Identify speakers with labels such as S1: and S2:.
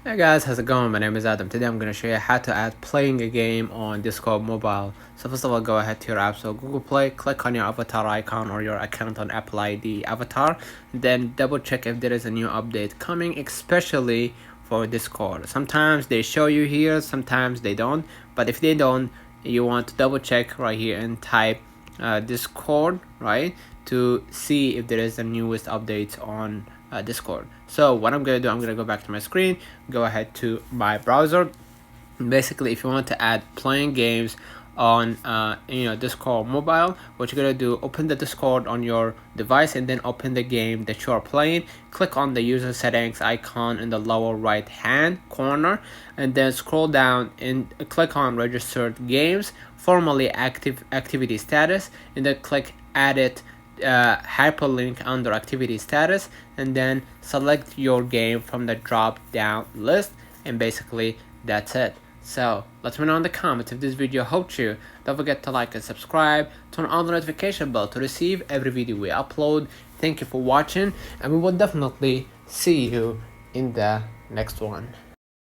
S1: Hey guys, how's it going? My name is Adam. Today I'm going to show you how to add playing a game on Discord mobile. So first of all, go ahead to your app, so Google Play, click on your avatar icon or your account on Apple ID avatar, then double check if there is a new update coming, especially for Discord. Sometimes they show you here, sometimes they don't, but if they don't, you want to double check right here and type Discord, right, to see if there is the newest updates on Discord. So what I'm gonna do, I'm gonna go back to my screen, go ahead to my browser. Basically, if you want to add playing games on Discord mobile, what you're gonna do, open the Discord on your device and then open the game that you are playing. Click on the user settings icon in the lower right hand corner and then scroll down and click on registered games, formerly active activity status, and then click edit hyperlink under activity status, and then select your game from the drop down list, and basically that's it. So let me know in the comments if this video helped you. Don't forget to like and subscribe, turn on the notification bell to receive every video we upload. Thank you for watching, and we will definitely see you in the next one.